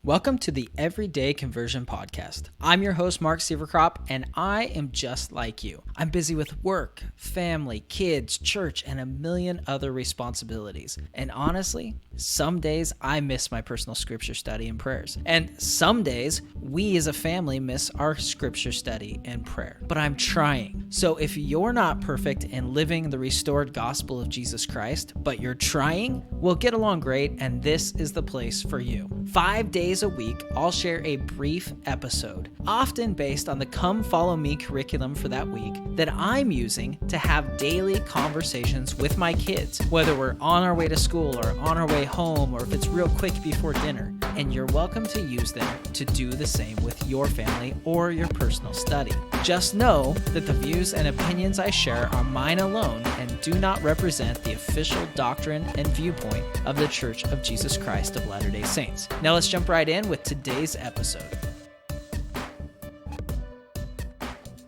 Welcome to the Everyday Conversion Podcast. I'm your host, Mark Severcrop, and I am just like you. I'm busy with work, family, kids, church, and a million other responsibilities. And honestly, some days I miss my personal scripture study and prayers. And some days we as a family miss our scripture study and prayer. But I'm trying. So if you're not perfect and living the restored gospel of Jesus Christ, but you're trying, we'll get along great, and this is the place for you. 5 days a week, I'll share a brief episode, often based on the Come Follow Me curriculum for that week that I'm using to have daily conversations with my kids, whether we're on our way to school or on our way home, or if it's real quick before dinner. And you're welcome to use them to do the same with your family or your personal study. Just know that the views and opinions I share are mine alone and do not represent the official doctrine and viewpoint of the Church of Jesus Christ of Latter-day Saints. Now let's jump right in with today's episode.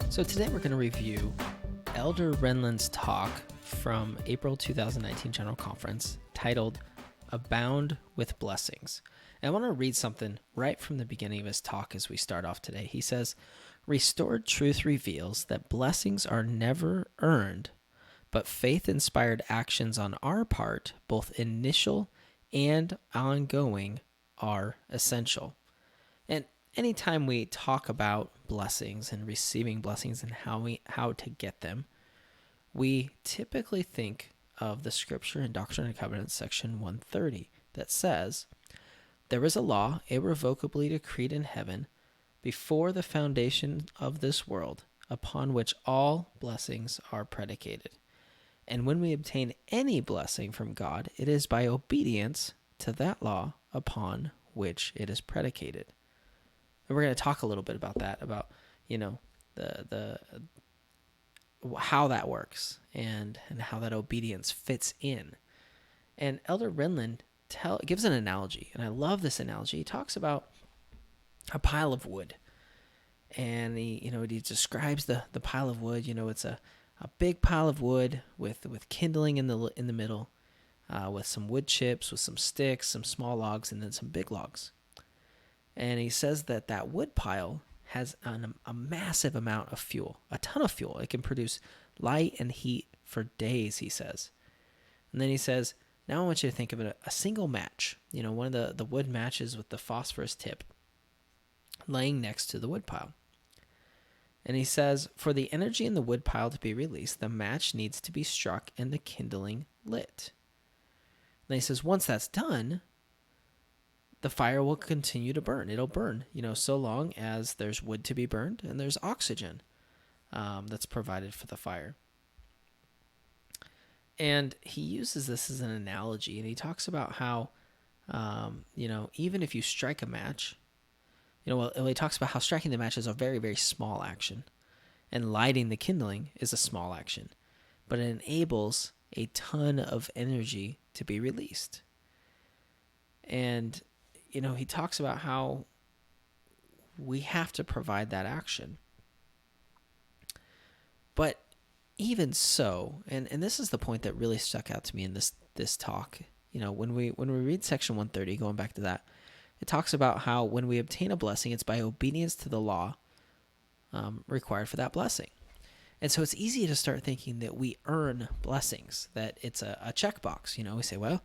So today we're going to review Elder Renlund's talk from April 2019 General Conference titled Abound with Blessings. And I want to read something right from the beginning of his talk as we start off today. He says, "Restored truth reveals that blessings are never earned, but faith-inspired actions on our part, both initial and ongoing, are essential." And anytime we talk about blessings and receiving blessings and how to get them, we typically think of the Scripture in Doctrine and Covenants, section 130, that says, "There is a law irrevocably decreed in heaven before the foundation of this world, upon which all blessings are predicated. And when we obtain any blessing from God, it is by obedience to that law upon which it is predicated." And we're going to talk a little bit about that, about, the how that works and how that obedience fits in. And Elder Renlund gives an analogy, and I love this analogy. He talks about a pile of wood, and he describes the pile of wood. It's a big pile of wood with kindling in the middle, with some wood chips, with some sticks, some small logs, and then some big logs. And he says that wood pile has a massive amount of fuel, a ton of fuel. It can produce light and heat for days, he says. And then he says, now I want you to think of it a single match, one of the wood matches with the phosphorus tip laying next to the wood pile. And he says, for the energy in the wood pile to be released, the match needs to be struck and the kindling lit. And he says, once that's done, the fire will continue to burn. It'll burn, so long as there's wood to be burned and there's oxygen that's provided for the fire. And he uses this as an analogy, and he talks about how, even if you strike a match, he talks about how striking the match is a very, very small action, and lighting the kindling is a small action, but it enables a ton of energy to be released. And, he talks about how we have to provide that action. But even so, and this is the point that really stuck out to me in this talk, when we read section 130, going back to that, it talks about how when we obtain a blessing, it's by obedience to the law required for that blessing. And so it's easy to start thinking that we earn blessings, that it's a checkbox. We say, well,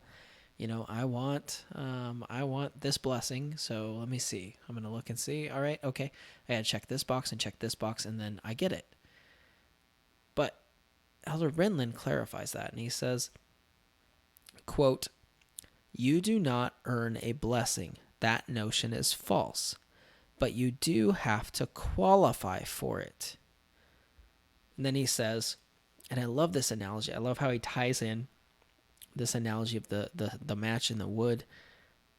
I want this blessing, so let me see. I'm going to look and see. All right, okay, I got to check this box, and then I get it. But Elder Renlund clarifies that, and he says, quote, "You do not earn a blessing. That notion is false, but you do have to qualify for it." And then he says, and I love this analogy. I love how he ties in this analogy of the match in the wood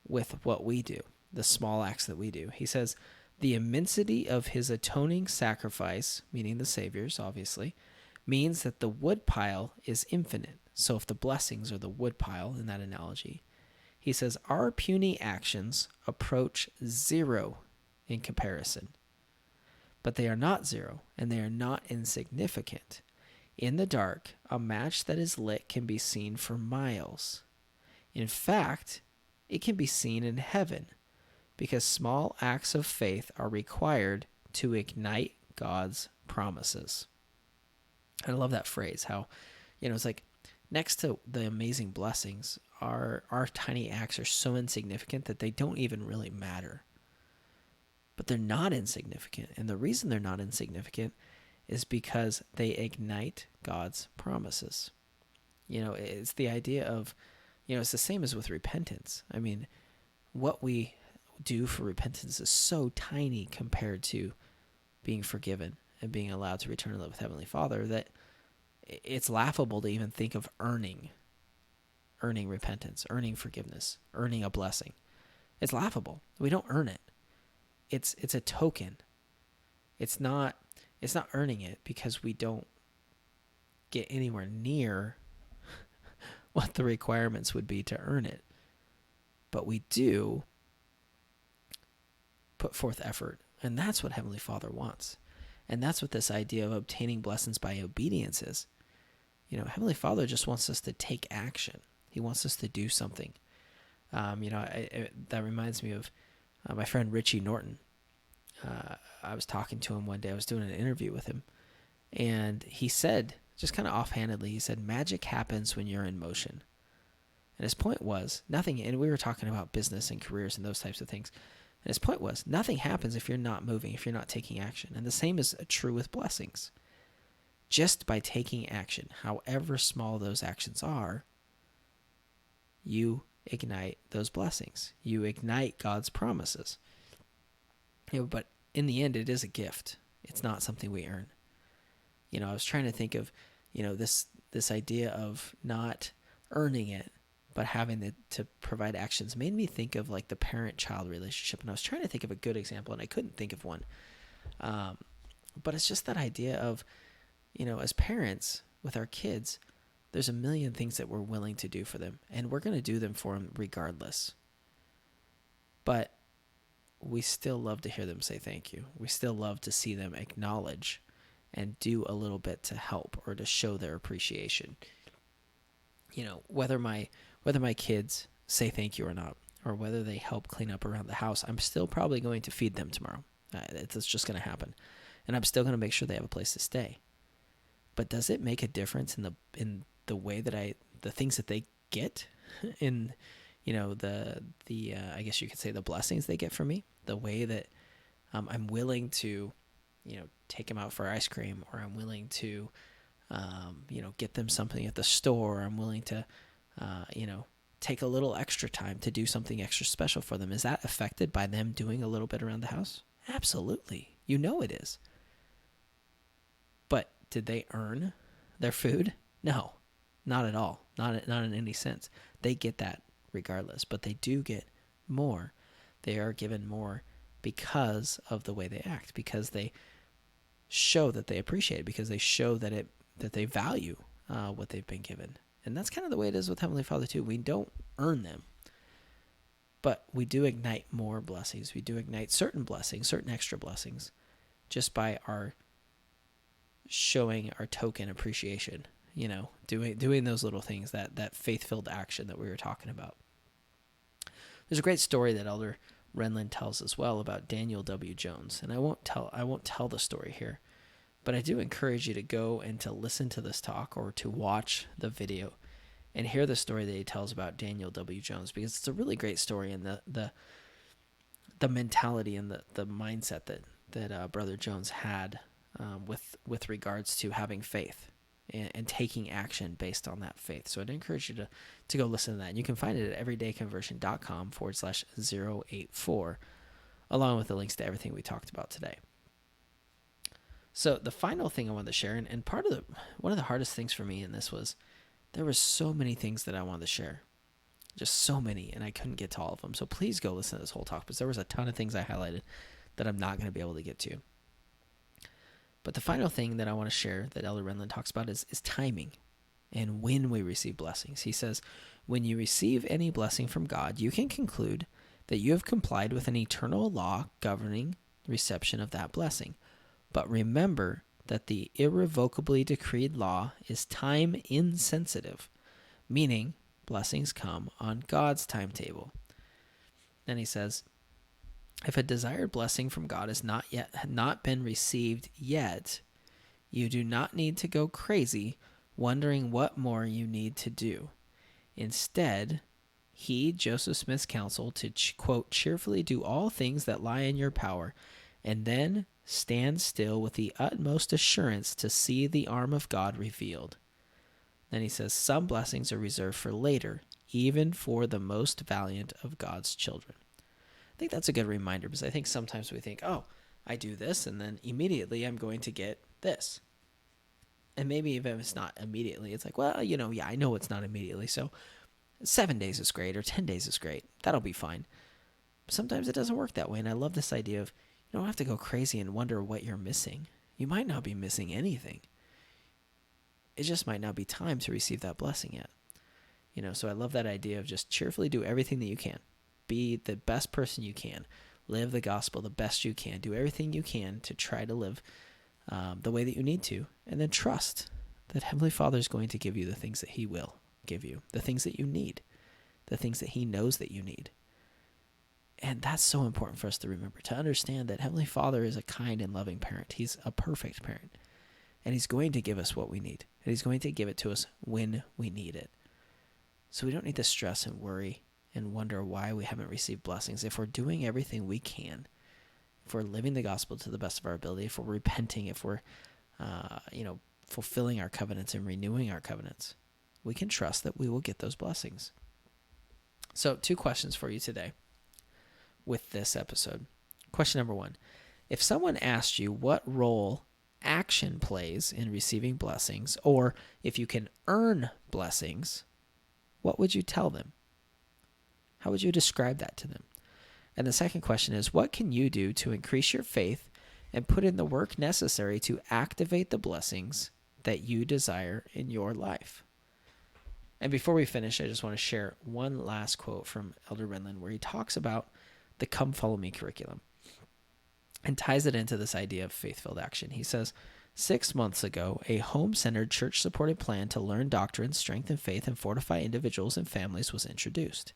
with what we do, the small acts that we do. He says, the immensity of his atoning sacrifice, meaning the Savior's, obviously, means that the wood pile is infinite. So if the blessings are the wood pile in that analogy, he says, our puny actions approach zero in comparison. But they are not zero, and they are not insignificant. In the dark, a match that is lit can be seen for miles. In fact, it can be seen in heaven, because small acts of faith are required to ignite God's promises. I love that phrase, how, it's like next to the amazing blessings, our tiny acts are so insignificant that they don't even really matter. But they're not insignificant. And the reason they're not insignificant is because they ignite God's promises. It's the idea of, it's the same as with repentance. I mean, what we do for repentance is so tiny compared to being forgiven and being allowed to return to live with Heavenly Father that it's laughable to even think of earning repentance, earning forgiveness, earning a blessing. It's laughable. We don't earn it. It's a token. It's not earning it because we don't get anywhere near what the requirements would be to earn it. But we do put forth effort, and that's what Heavenly Father wants. And that's what this idea of obtaining blessings by obedience is. Heavenly Father just wants us to take action. He wants us to do something. That reminds me of my friend Richie Norton. I was talking to him one day. I was doing an interview with him, and he said, just kind of offhandedly, he said, magic happens when you're in motion. And his point was nothing, and we were talking about business and careers and those types of things. And his point was nothing happens if you're not moving, if you're not taking action. And the same is true with blessings. Just by taking action, however small those actions are, you ignite those blessings. You ignite God's promises. But in the end, it is a gift. It's not something we earn. I was trying to think of, this idea of not earning it, but having to provide actions made me think of like the parent-child relationship. And I was trying to think of a good example, and I couldn't think of one. But it's just that idea of, as parents with our kids, there's a million things that we're willing to do for them, and we're going to do them for them regardless. But we still love to hear them say thank you. We still love to see them acknowledge and do a little bit to help or to show their appreciation. Whether my kids say thank you or not, or whether they help clean up around the house, I'm still probably going to feed them tomorrow. It's just going to happen. And I'm still going to make sure they have a place to stay. But does it make a difference in the way that the things that they get in, I guess you could say the blessings they get from me, the way that I'm willing to, take them out for ice cream, or I'm willing to, get them something at the store. I'm willing to, take a little extra time to do something extra special for them. Is that affected by them doing a little bit around the house? Absolutely. It is. But did they earn their food? No, not at all. Not in any sense. They get that regardless, but they do get more. They are given more because of the way they act, because they show that they appreciate it, because they show that they value what they've been given. And that's kind of the way it is with Heavenly Father too. We don't earn them, but we do ignite more blessings. We do ignite certain blessings, certain extra blessings, just by our showing our token appreciation, doing those little things, that faith-filled action that we were talking about. There's a great story that Elder Renlund tells as well about Daniel W. Jones, and I won't tell the story here, but I do encourage you to go and to listen to this talk or to watch the video and hear the story that he tells about Daniel W. Jones, because it's a really great story, and the mentality and the mindset that Brother Jones had with regards to having faith and taking action based on that faith. So I'd encourage you to go listen to that. And you can find it at everydayconversion.com/084, along with the links to everything we talked about today. So the final thing I wanted to share, and one of the hardest things for me in this was there were so many things that I wanted to share. Just so many, and I couldn't get to all of them. So please go listen to this whole talk, because there was a ton of things I highlighted that I'm not going to be able to get to. But the final thing that I want to share that Elder Renlund talks about is timing and when we receive blessings. He says, when you receive any blessing from God, you can conclude that you have complied with an eternal law governing the reception of that blessing. But remember that the irrevocably decreed law is time insensitive, meaning blessings come on God's timetable. Then he says, If a desired blessing from God has not been received yet, you do not need to go crazy wondering what more you need to do. Instead, heed Joseph Smith's counsel to, quote, cheerfully do all things that lie in your power, and then stand still with the utmost assurance to see the arm of God revealed. Then he says, some blessings are reserved for later, even for the most valiant of God's children. I think that's a good reminder, because I think sometimes we think, oh, I do this, and then immediately I'm going to get this. And maybe even if it's not immediately, it's like, well, I know it's not immediately, so 7 days is great, or 10 days is great. That'll be fine. But sometimes it doesn't work that way, and I love this idea of you don't have to go crazy and wonder what you're missing. You might not be missing anything. It just might not be time to receive that blessing yet. So I love that idea of just cheerfully do everything that you can. Be the best person you can. Live the gospel the best you can. Do everything you can to try to live the way that you need to. And then trust that Heavenly Father is going to give you the things that He will give you, the things that you need, the things that He knows that you need. And that's so important for us to remember, to understand that Heavenly Father is a kind and loving parent. He's a perfect parent. And He's going to give us what we need. And He's going to give it to us when we need it. So we don't need to stress and worry and wonder why we haven't received blessings. If we're doing everything we can, if we're living the gospel to the best of our ability, if we're repenting, if we're fulfilling our covenants and renewing our covenants, we can trust that we will get those blessings. So 2 questions for you today with this episode. Question number 1. If someone asked you what role action plays in receiving blessings, or if you can earn blessings, what would you tell them? How would you describe that to them? And the second question is, what can you do to increase your faith and put in the work necessary to activate the blessings that you desire in your life? And before we finish, I just want to share one last quote from Elder Renlund, where he talks about the Come Follow Me curriculum and ties it into this idea of faith-filled action. He says, 6 months ago, a home-centered, church-supported plan to learn doctrine, strengthen faith, and fortify individuals and families was introduced.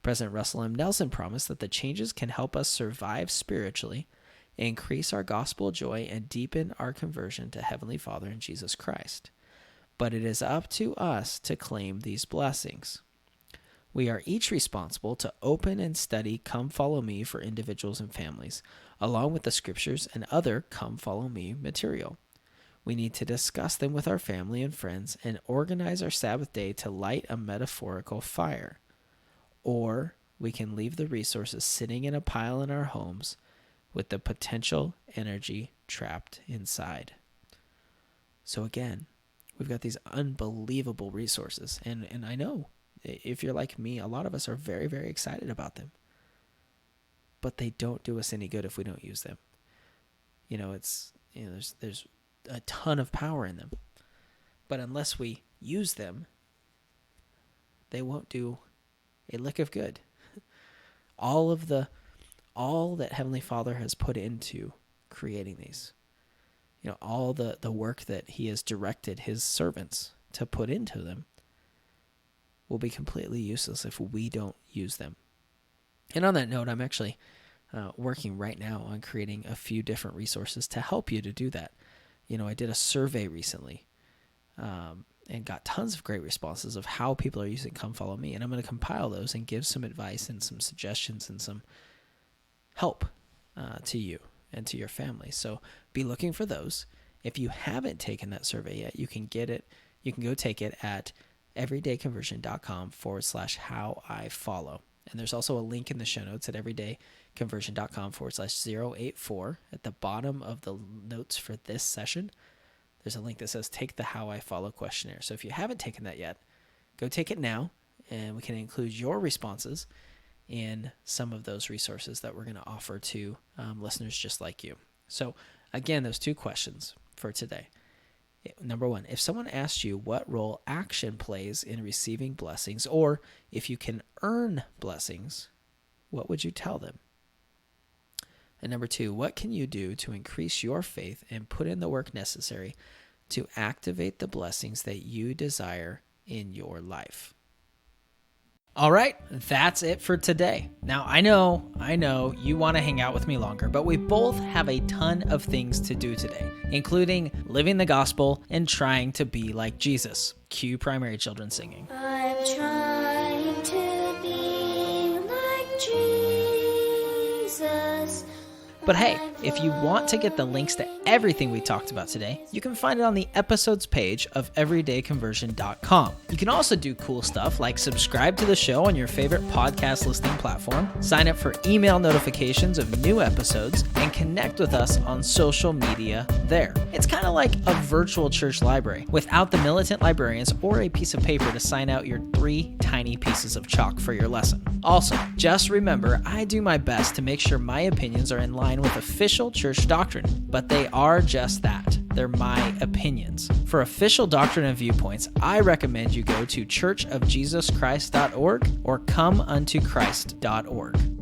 President Russell M. Nelson promised that the changes can help us survive spiritually, increase our gospel joy, and deepen our conversion to Heavenly Father and Jesus Christ. But it is up to us to claim these blessings. We are each responsible to open and study Come Follow Me for individuals and families, along with the scriptures and other Come Follow Me material. We need to discuss them with our family and friends and organize our Sabbath day to light a metaphorical fire. Or we can leave the resources sitting in a pile in our homes with the potential energy trapped inside. So again, we've got these unbelievable resources. And I know if you're like me, a lot of us are very, very excited about them. But they don't do us any good if we don't use them. There's a ton of power in them. But unless we use them, they won't do a lick of good. All that Heavenly Father has put into creating these, all the work that He has directed His servants to put into them will be completely useless if we don't use them. And on that note, I'm actually working right now on creating a few different resources to help you to do that. I did a survey recently and got tons of great responses of how people are using Come Follow Me. And I'm going to compile those and give some advice and some suggestions and some help to you and to your family. So be looking for those. If you haven't taken that survey yet, you can get it. You can go take it at everydayconversion.com/how-I-follow. And there's also a link in the show notes at everydayconversion.com/084. At the bottom of the notes for this session, there's a link that says take the How I Follow questionnaire. So if you haven't taken that yet, go take it now, and we can include your responses in some of those resources that we're going to offer to listeners just like you. So again, those 2 questions for today. Number 1, if someone asked you what role action plays in receiving blessings, or if you can earn blessings, what would you tell them? And number 2, what can you do to increase your faith and put in the work necessary to activate the blessings that you desire in your life? All right, that's it for today. Now, I know you want to hang out with me longer, but we both have a ton of things to do today, including living the gospel and trying to be like Jesus. Cue primary children singing. I'm trying to be like Jesus. But hey, if you want to get the links to everything we talked about today, you can find it on the episodes page of everydayconversion.com. You can also do cool stuff like subscribe to the show on your favorite podcast listening platform, sign up for email notifications of new episodes, and connect with us on social media there. It's kind of like a virtual church library without the militant librarians or a piece of paper to sign out your 3 tiny pieces of chalk for your lesson. Also, just remember, I do my best to make sure my opinions are in line with official church doctrine, but they are just that. They're my opinions. For official doctrine and viewpoints, I recommend you go to churchofjesuschrist.org or comeuntochrist.org.